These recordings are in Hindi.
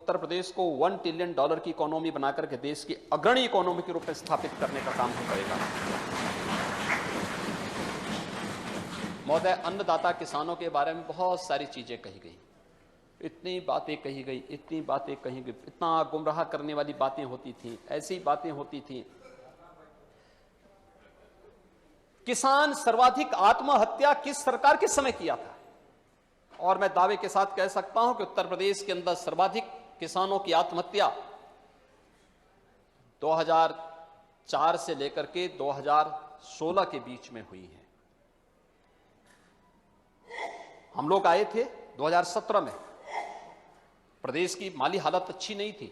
उत्तर प्रदेश को $1 ट्रिलियन की इकोनॉमी बनाकर के देश की अग्रणी इकोनॉमी के रूप में स्थापित करने का काम करेगा। महोदय, अन्नदाता किसानों के बारे में बहुत सारी चीजें कही गई, इतनी बातें कही गई, इतनी बातें कही गई, इतना गुमराह करने वाली बातें होती थी, ऐसी बातें होती थी। किसान सर्वाधिक आत्महत्या किस सरकार के समय किया था? और मैं दावे के साथ कह सकता हूं कि उत्तर प्रदेश के अंदर सर्वाधिक किसानों की आत्महत्या 2004 से लेकर के 2016 के बीच में हुई है। हम लोग आए थे 2017 में, प्रदेश की माली हालत अच्छी नहीं थी,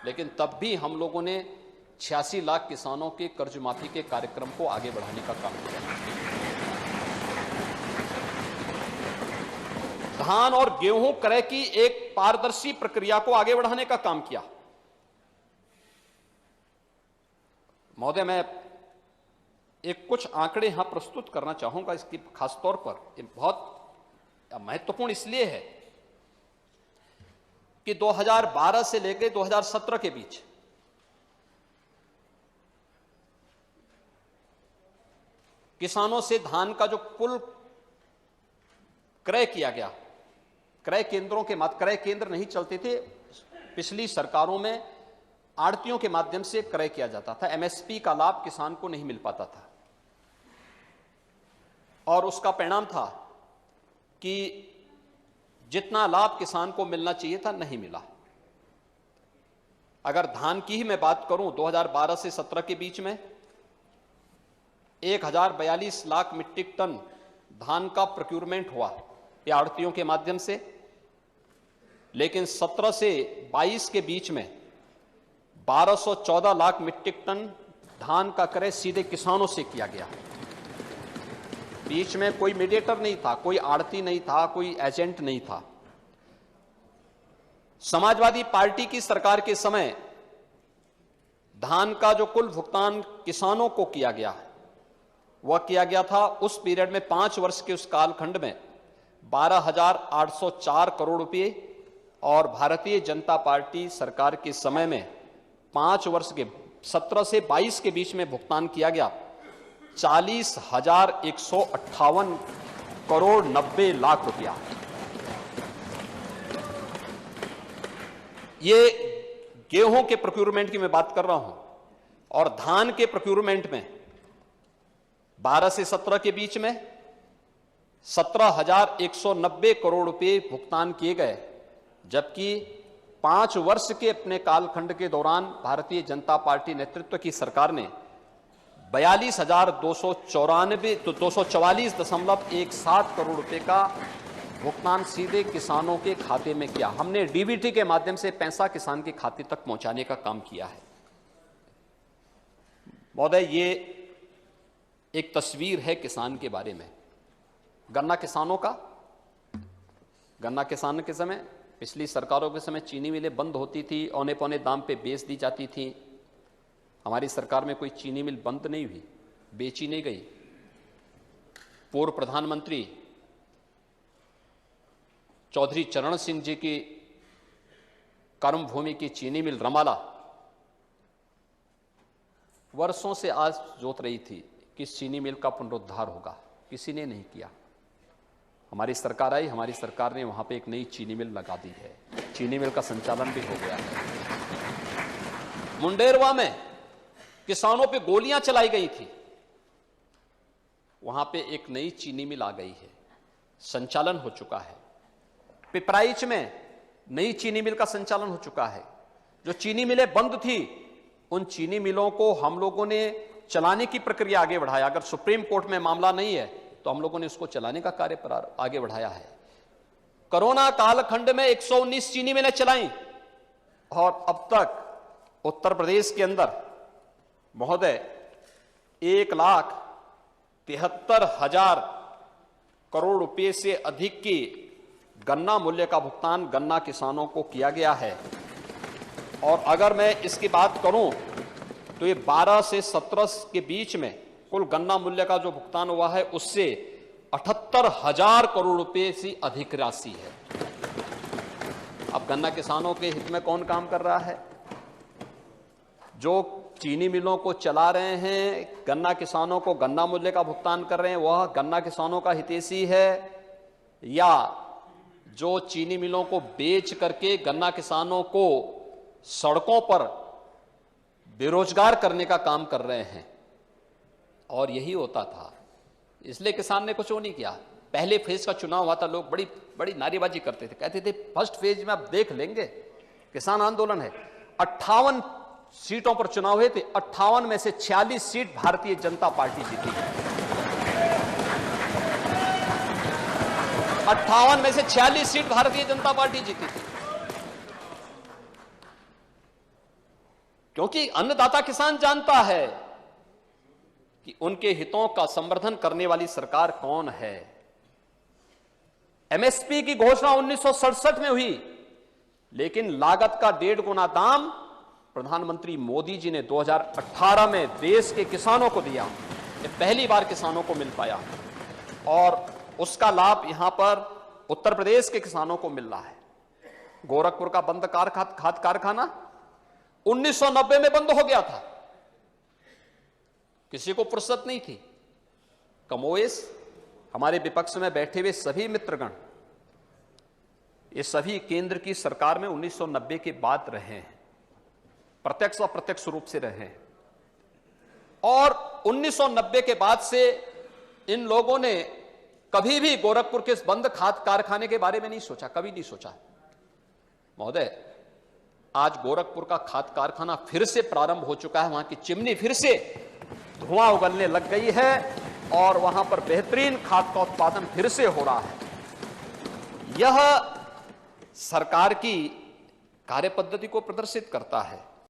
लेकिन तब भी हम लोगों ने 86 लाख किसानों के कर्ज माफी के कार्यक्रम को आगे बढ़ाने का काम किया। धान और गेहूं क्रय की एक पारदर्शी प्रक्रिया को आगे बढ़ाने का काम किया। महोदय, मैं एक कुछ आंकड़े यहां प्रस्तुत करना चाहूंगा। इसकी खासतौर पर ये बहुत महत्वपूर्ण इसलिए है कि 2012 से लेकर 2017 के बीच किसानों से धान का जो कुल क्रय किया गया, क्रय केंद्रों के क्रय केंद्र नहीं चलते थे, पिछली सरकारों में आड़तियों के माध्यम से क्रय किया जाता था। एमएसपी का लाभ किसान को नहीं मिल पाता था और उसका परिणाम था कि जितना लाभ किसान को मिलना चाहिए था नहीं मिला। अगर धान की ही मैं बात करूं, 2012 से 17 के बीच में 1042 लाख मीट्रिक टन धान का प्रोक्यूरमेंट हुआ या आड़तियों के माध्यम से, लेकिन 17 से 22 के बीच में 1214 लाख मीट्रिक टन धान का क्रय सीधे किसानों से किया गया। बीच में कोई मीडिएटर नहीं था, कोई आड़ती नहीं था, कोई एजेंट नहीं था। समाजवादी पार्टी की सरकार के समय धान का जो कुल भुगतान किसानों को किया गया वह किया गया था उस पीरियड में 5 वर्ष के उस कालखंड में 12,804 करोड़ रुपए, और भारतीय जनता पार्टी सरकार के समय में 5 वर्ष के 17 से 22 के बीच में भुगतान किया गया 40,158 करोड़ 90 लाख रुपया। ये गेहूं के प्रोक्यूरमेंट की मैं बात कर रहा हूं, और धान के प्रोक्यूरमेंट में 12 से 17 के बीच में 17,190 करोड़ रुपए भुगतान किए गए, जबकि 5 वर्ष के अपने कालखंड के दौरान भारतीय जनता पार्टी नेतृत्व की सरकार ने 244,17 करोड़ रुपए का भुगतान सीधे किसानों के खाते में किया। हमने डीबीटी के माध्यम से पैसा किसान के खाते तक पहुंचाने का काम किया है। महोदय, ये एक तस्वीर है किसान के बारे में। गन्ना किसानों का, गन्ना किसान के समय, पिछली सरकारों के समय चीनी मिलें बंद होती थी, औने पौने दाम पे बेच दी जाती थी। हमारी सरकार में कोई चीनी मिल बंद नहीं हुई, बेची नहीं गई। पूर्व प्रधानमंत्री चौधरी चरण सिंह जी की कर्मभूमि की चीनी मिल रमाला वर्षों से आज जोत रही थी कि चीनी मिल का पुनरुद्धार होगा, किसी ने नहीं किया। हमारी सरकार आई, हमारी सरकार ने वहां पे एक नई चीनी मिल लगा दी है, चीनी मिल का संचालन भी हो गया है। मुंडेरवा में किसानों पे गोलियां चलाई गई थी, वहां पे एक नई चीनी मिल आ गई है, संचालन हो चुका है। पिपराइच में नई चीनी मिल का संचालन हो चुका है। जो चीनी मिलें बंद थी, उन चीनी मिलों को हम लोगों ने चलाने की प्रक्रिया आगे बढ़ाया। अगर सुप्रीम कोर्ट में मामला नहीं है तो हम लोगों ने उसको चलाने का कार्य आगे बढ़ाया है। कोरोना कालखंड में 119 चीनी मिलें चलाई, और अब तक उत्तर प्रदेश के अंदर महोदय 1,73,000 करोड़ रुपए से अधिक की गन्ना मूल्य का भुगतान गन्ना किसानों को किया गया है। और अगर मैं इसकी बात करूं तो ये 12 से 17 के बीच में कुल गन्ना मूल्य का जो भुगतान हुआ है उससे 78,000 करोड़ रुपए से अधिक राशि है। अब गन्ना किसानों के हित में कौन काम कर रहा है? जो चीनी मिलों को चला रहे हैं, गन्ना किसानों को गन्ना मूल्य का भुगतान कर रहे हैं, वह गन्ना किसानों का हितैषी है, या जो चीनी मिलों को बेच करके गन्ना किसानों को सड़कों पर बेरोजगार करने का काम कर रहे हैं? और यही होता था, इसलिए किसान ने कुछ वो नहीं किया। पहले फेज का चुनाव हुआ था, लोग बड़ी बड़ी नारेबाजी करते थे, कहते थे फर्स्ट फेज में आप देख लेंगे, किसान आंदोलन है। 58 सीटों पर चुनाव हुए थे, 58 में से 46 सीट भारतीय जनता पार्टी जीती। 58 में से 46 सीट भारतीय जनता पार्टी जीती थी, क्योंकि अन्नदाता किसान जानता है कि उनके हितों का संवर्धन करने वाली सरकार कौन है। एमएसपी की घोषणा 1967 में हुई, लेकिन लागत का 1.5 गुना दाम प्रधानमंत्री मोदी जी ने 2018 में देश के किसानों को दिया। ये पहली बार किसानों को मिल पाया, और उसका लाभ यहां पर उत्तर प्रदेश के किसानों को मिल रहा है। गोरखपुर का बंद खाद कारखाना 1990 में बंद हो गया था, किसी को फुर्सत नहीं थी। कमोवेश हमारे विपक्ष में बैठे हुए सभी मित्रगण, ये सभी केंद्र की सरकार में 1990 के बाद रहे हैं, प्रत्यक्ष और अप्रत्यक्ष रूप से रहे हैं। और 1990 के बाद से इन लोगों ने कभी भी गोरखपुर के इस बंद खाद कारखाने के बारे में नहीं सोचा, कभी नहीं सोचा। महोदय, आज गोरखपुर का खाद कारखाना फिर से प्रारंभ हो चुका है, वहां की चिमनी फिर से धुआं उगलने लग गई है, और वहां पर बेहतरीन खाद का उत्पादन फिर से हो रहा है। यह सरकार की कार्यपद्धति को प्रदर्शित करता है।